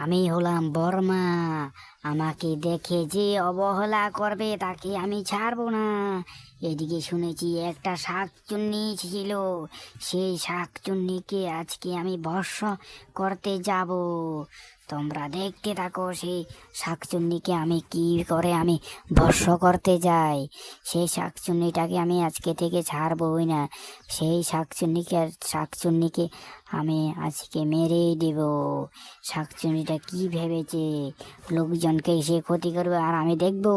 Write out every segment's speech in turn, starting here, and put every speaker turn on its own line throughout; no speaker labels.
আমি হলাম বর্মা। আমাকে দেখে যে অবহেলা করবে তাকে আমি ছাড়বো না। এদিকে শুনেছি একটা শাকচুন্নি ছিল, সেই শাকচুন্নিকে আজকে আমি ভস্ম করতে যাব। তোমরা দেখতে থাকো সেই শাকচুন্নিকে আমি কি করে আমি ভস্ম করতে যাই। সেই শাকচুন্নিটাকে আমি আজকে থেকে ছাড়বই না। সেই শাকচুন্নিকে আমি আজকে মেরেই দেব। শাকচুন্নিটা কি ভেবেছে লোকজনকে সে ক্ষতি করবে আর আমি দেখবো?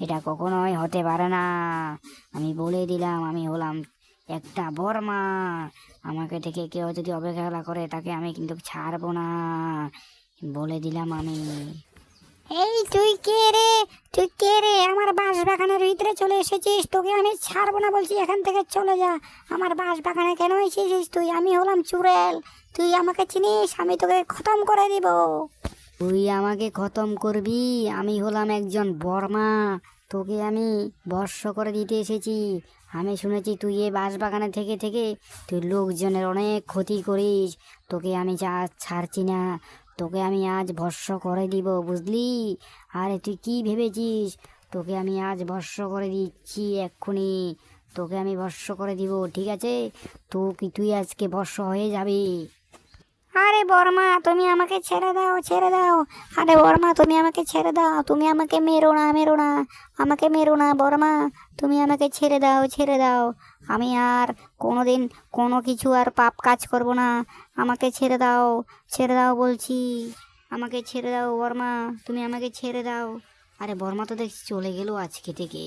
এটা কখনোই হতে পারে না। আমি বলে দিলাম আমি হলাম একটা বর্মা। আমাকে থেকে কেউ যদি অবহেলা করে তাকে আমি কিন্তু ছাড়বো না, বলে দিলাম আমি।
এই তুই কে রে? তুই কে রে? আমার বাঁশ বাগানের ভিতরে চলে এসেছিস, তোকে আমি ছাড়বো না বলছি। এখান থেকে চলে যা। আমার বাঁশ বাগানে কেন এসেছিস তুই? আমি হলাম চুড়েল, তুই আমাকে চিনিস? আমি তোকে খতম করে দিব।
তুই আমাকে খতম করবি? আমি হলাম একজন বর্মা, তোকে আমি ভস্ম করে দিতে এসেছি। আমি শুনেছি তুই এ বাঁশবাগানে থেকে থেকে তুই লোকজনের অনেক ক্ষতি করিস। তোকে আমি আজ ছাড়ছি না, তোকে আমি আজ ভস্ম করে দিব, বুঝলি? আরে তুই কি ভেবেছিস? তোকে আমি আজ ভস্ম করে দিচ্ছি এক্ষুনি। তোকে আমি ভস্ম করে দিব, ঠিক আছে? তুই আজকে ভস্ম হয়ে যাবি।
আরে বর্মা, তুমি আমাকে ছেড়ে দাও, ছেড়ে দাও। আরে বর্মা, তুমি আমাকে ছেড়ে দাও। তুমি আমাকে মেরো না, মেরো না। আমাকে মেরো না বর্মা। তুমি আমাকে ছেড়ে দাও, ছেড়ে দাও। আমি আর কোনোদিন কোনো কিছু আর পাপ কাজ করব না। আমাকে ছেড়ে দাও, ছেড়ে দাও বলছি। আমাকে ছেড়ে দাও বর্মা, তুমি আমাকে ছেড়ে দাও।
আরে বর্মা তো দেখছি চলে গেল আজকে থেকে।